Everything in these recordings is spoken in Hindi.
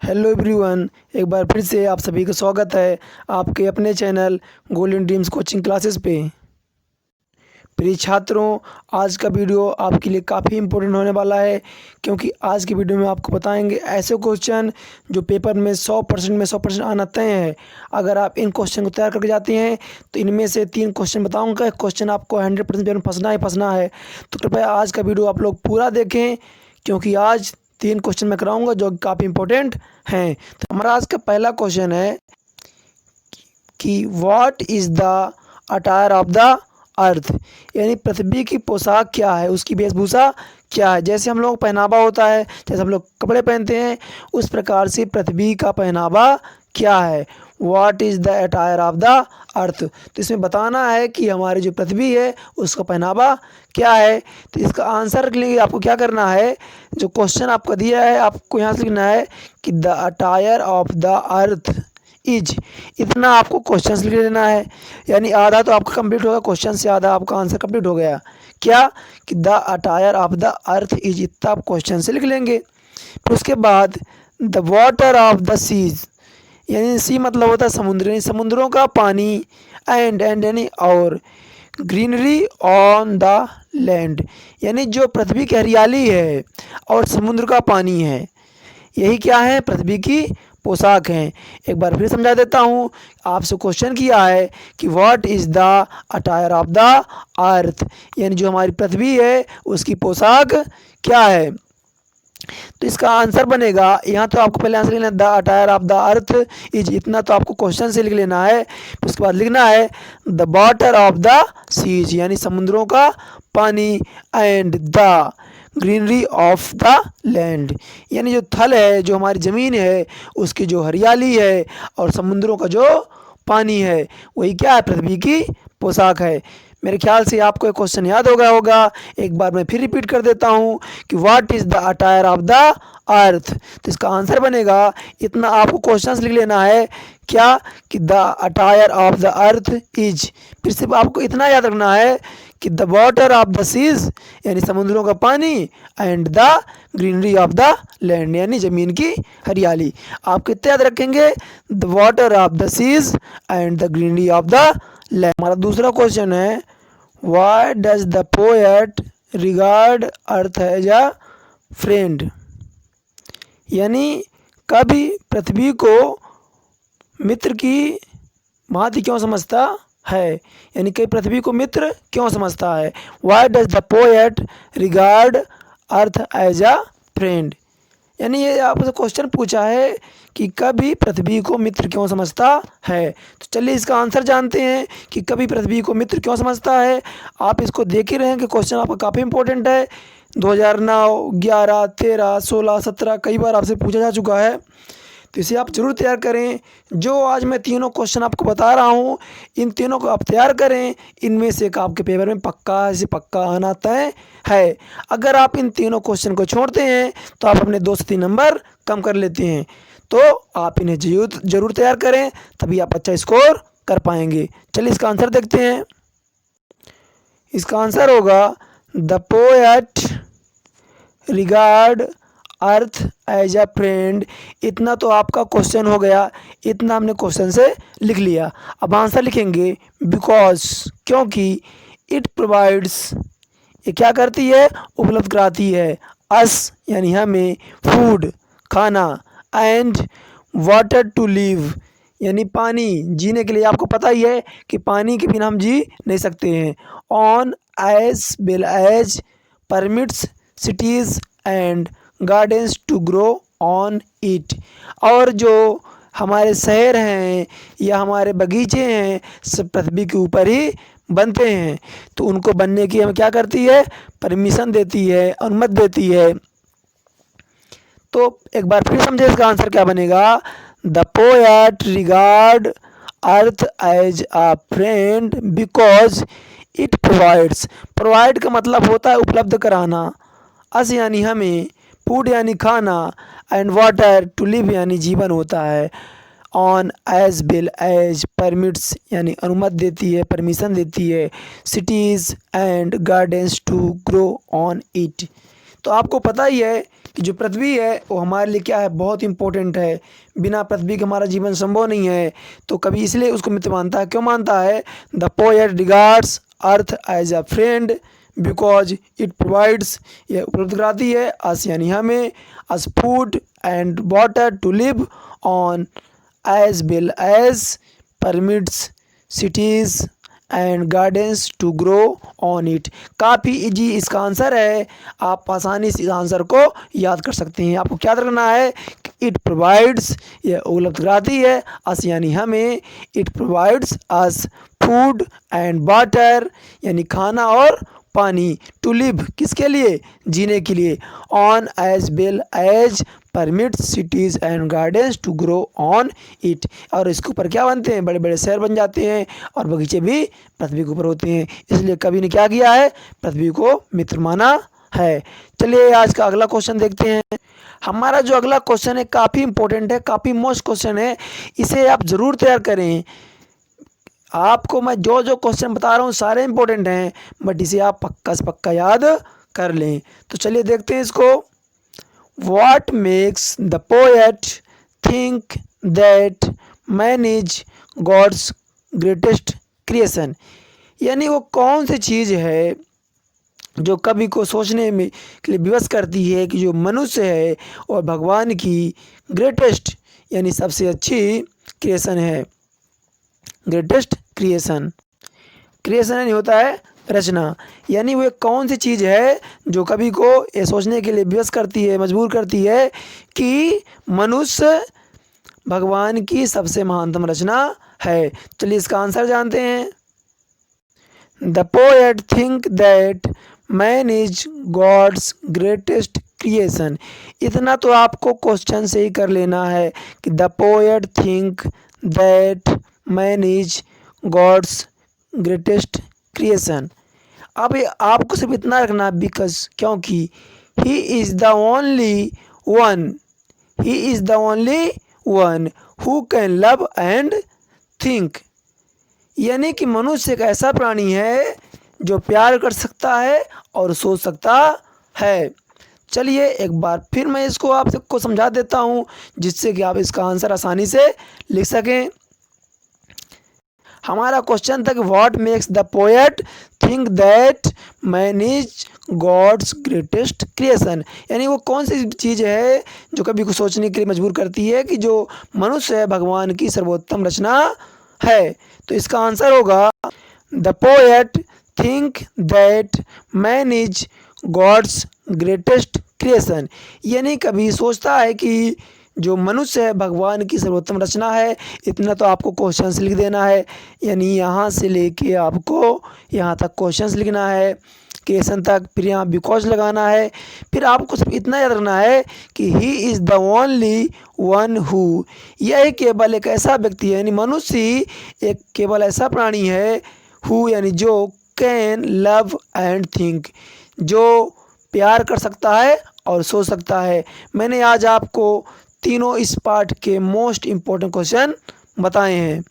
हेलो एवरीवन, एक बार फिर से आप सभी का स्वागत है आपके अपने channel golden dreams coaching classes पे। प्रिय छात्रों, आज का वीडियो आपके लिए काफ़ी इम्पोर्टेंट होने वाला है, क्योंकि आज की वीडियो में आपको बताएंगे ऐसे क्वेश्चन जो पेपर में 100% में 100% आना तय है। अगर आप इन क्वेश्चन को तैयार करके जाते हैं तो इनमें से 3 क्वेश्चन बताऊँगा। क्वेश्चन आपको 100% पेपर में फंसना है। तो कृपया आज का वीडियो आप लोग पूरा देखें, क्योंकि आज 3 क्वेश्चन मैं कराऊंगा जो काफ़ी इंपॉर्टेंट हैं। तो हमारा आज का पहला क्वेश्चन है कि what is the attire of the अर्थ, यानी पृथ्वी की पोशाक क्या है, उसकी वेशभूषा क्या है। जैसे हम लोग पहनावा होता है, जैसे हम लोग कपड़े पहनते हैं, उस प्रकार से पृथ्वी का पहनावा क्या है। What is the attire of the अर्थ, तो इसमें बताना है कि हमारी जो पृथ्वी है उसका पहनावा क्या है। तो इसका आंसर के लिए आपको क्या करना है, जो क्वेश्चन आपको दिया है आपको यहाँ से लिखना है कि the attire of the earth is, इतना आपको क्वेश्चन लिख लेना है। यानी आधा तो आपका कंप्लीट होगा, क्वेश्चन से आधा आपका आंसर कंप्लीट हो गया। क्या कि the attire of the earth is, इतना आप क्वेश्चन से लिख लेंगे। फिर उसके बाद the water of the seas, यानी सी मतलब होता है समुद्र, यानी समुद्रों का पानी। एंड यानी और ग्रीनरी ऑन द लैंड, यानी जो पृथ्वी की हरियाली है और समुद्र का पानी है, यही क्या है, पृथ्वी की पोशाक हैं। एक बार फिर समझा देता हूँ। आपसे क्वेश्चन किया है कि what is the attire of the अर्थ, यानी जो हमारी पृथ्वी है उसकी पोशाक क्या है। तो इसका आंसर बनेगा, यहाँ तो आपको पहले आंसर लिखना है the attire of the earth is, इतना तो आपको क्वेश्चन से लिख लेना है। फिर उसके बाद लिखना है the water of the seas, यानी समुद्रों का पानी। And the greenery of the land, यानी जो थल है, जो हमारी ज़मीन है, उसकी जो हरियाली है और समुद्रों का जो पानी है, वही क्या है, पृथ्वी की पोशाक है। मेरे ख्याल से आपको एक क्वेश्चन याद हो गया होगा। एक बार मैं फिर रिपीट कर देता हूँ कि what is the attire of the अर्थ, तो इसका आंसर बनेगा, इतना आपको क्वेश्चन लिख लेना है क्या कि the attire of the earth is. फिर सिर्फ आपको इतना याद रखना है कि the water of the seas, यानी समुद्रों का पानी। And the greenery of the land, यानी ज़मीन की हरियाली। आप कितने याद रखेंगे, the water of the seas and the greenery of the land. हमारा दूसरा क्वेश्चन है why does the poet regard earth as a friend, यानी कभी पृथ्वी को मित्र की भांति क्यों समझता है, यानी कई पृथ्वी को मित्र क्यों समझता है। Why does the poet regard earth as a friend, यानी ये आपसे क्वेश्चन पूछा है कि कभी पृथ्वी को मित्र क्यों समझता है। तो चलिए इसका आंसर जानते हैं कि कभी पृथ्वी को मित्र क्यों समझता है। आप इसको देख ही रहे हैं कि क्वेश्चन आपका काफ़ी इंपॉर्टेंट है। 2009, 11, 13, 16, 17 कई बार आपसे पूछा जा चुका है। तो इसे आप ज़रूर तैयार करें। जो आज मैं तीनों क्वेश्चन आपको बता रहा हूँ, इन तीनों को आप तैयार करें। इनमें से एक आपके पेपर में पक्का से पक्का आना तय है। अगर आप इन तीनों क्वेश्चन को छोड़ते हैं तो आप अपने 2 से 3 नंबर कम कर लेते हैं। तो आप इन्हें ज़रूर तैयार करें, तभी आप अच्छा स्कोर कर पाएंगे। चलिए इसका आंसर देखते हैं। इसका आंसर होगा the poet regard earth as a friend. इतना तो आपका क्वेश्चन हो गया, इतना हमने क्वेश्चन से लिख लिया। अब आंसर लिखेंगे बिकॉज, क्योंकि इट प्रोवाइड्स, ये क्या करती है, उपलब्ध कराती है, अस यानी हमें, फूड खाना, एंड वाटर टू लिव, यानी पानी जीने के लिए। आपको पता ही है कि पानी के बिना हम जी नहीं सकते हैं। On as well as permits cities and gardens to grow on it, और जो हमारे शहर हैं या हमारे बगीचे हैं सब पृथ्वी के ऊपर ही बनते हैं। तो उनको बनने की हमें क्या करती है, परमिशन देती है, अनुमति देती है। तो एक बार फिर समझे इसका आंसर क्या बनेगा, the poet regard earth as a friend because it provides. Provide का मतलब होता है उपलब्ध कराना, अस यानी हमें, फूड यानी खाना, एंड वाटर टू लिव यानी जीवन होता है, on as well as permits यानी अनुमति देती है, परमिशन देती है, cities and gardens to grow on it. तो आपको पता ही है कि जो पृथ्वी है वो हमारे लिए क्या है, बहुत इंपॉर्टेंट है। बिना पृथ्वी के हमारा जीवन संभव नहीं है। तो कवि इसलिए उसको मित्र मानता है। क्यों मानता है? The poet regards earth as a friend because it provides, ये उपलब्ध कराती है अस यानी हमें, us food and water to live on as well as permits cities and gardens to grow on it. काफ़ी इजी इसका आंसर है, आप आसानी से इस आंसर को याद कर सकते हैं। आपको क्या करना है? इट प्रोवाइड्स, ये उपलब्ध कराती है अस यानी हमें, it provides us food and water यानी खाना और पानी, टू लिव किसके लिए? जीने के लिए, on as well as permit cities and gardens to grow on it. और इसके ऊपर क्या बनते हैं? बड़े बड़े शहर बन जाते हैं और बगीचे भी पृथ्वी के ऊपर होते हैं। इसलिए कवि ने क्या किया है? पृथ्वी को मित्र माना है। चलिए आज का अगला क्वेश्चन देखते हैं। हमारा जो अगला क्वेश्चन है काफ़ी इंपॉर्टेंट है, काफ़ी मोस्ट क्वेश्चन है, इसे आप ज़रूर तैयार करें। आपको मैं जो जो क्वेश्चन बता रहा हूँ सारे इंपॉर्टेंट हैं, बट इसे आप पक्का से पक्का याद कर लें। तो चलिए देखते हैं इसको। What makes the poet think that man is God's greatest creation? यानी वो कौन सी चीज़ है जो कवि को सोचने में के लिए विवश करती है कि जो मनुष्य है और भगवान की ग्रेटेस्ट यानी सबसे अच्छी क्रिएशन है। ग्रेटेस्ट क्रिएशन, क्रिएशन यानी होता है रचना। यानी वो एक कौन सी चीज़ है जो कवि को ये सोचने के लिए विवश करती है, मजबूर करती है कि मनुष्य भगवान की सबसे महानतम रचना है। चलिए इसका आंसर जानते हैं। The poet think that man is God's greatest creation. इतना तो आपको क्वेश्चन से ही कर लेना है कि the poet think that man is God's greatest creation. अब आपको सिर्फ इतना रखना है बिकॉज, क्योंकि he is the only one, he is the only one who can love and think. यानी कि मनुष्य एक ऐसा प्राणी है जो प्यार कर सकता है और सोच सकता है। चलिए एक बार फिर मैं इसको आप सबको समझा देता हूँ जिससे कि आप इसका आंसर आसानी से लिख सकें। हमारा क्वेश्चन था कि what makes the poet think that man is God's greatest creation. यानी वो कौन सी चीज़ है जो कभी को सोचने के लिए मजबूर करती है कि जो मनुष्य है भगवान की सर्वोत्तम रचना है। तो इसका आंसर होगा the poet think that man is God's greatest creation. यानी कभी सोचता है कि जो मनुष्य है भगवान की सर्वोत्तम रचना है। इतना तो आपको क्वेश्चंस लिख देना है, यानी यहाँ से लेके आपको यहाँ तक क्वेश्चंस लिखना है, क्रिएशन तक, फिर यहाँ बिकॉज लगाना है। फिर आपको सिर्फ इतना याद रखना है कि ही is the only one who, यह केवल एक ऐसा व्यक्ति है, यानी मनुष्य ही एक केवल ऐसा प्राणी है, हु यानी जो, कैन लव एंड थिंक, जो प्यार कर सकता है और सोच सकता है। मैंने आज आपको तीनों इस पार्ट के मोस्ट इम्पोर्टेंट क्वेश्चन बताए हैं।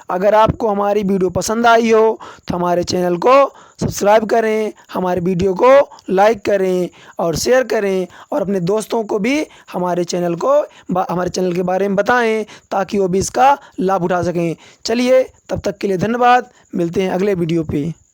अगर आपको हमारी वीडियो पसंद आई हो तो हमारे चैनल को सब्सक्राइब करें, हमारे वीडियो को लाइक करें और शेयर करें, और अपने दोस्तों को भी हमारे चैनल के बारे में बताएं ताकि वो भी इसका लाभ उठा सकें। चलिए तब तक के लिए धन्यवाद, मिलते हैं अगले वीडियो पे।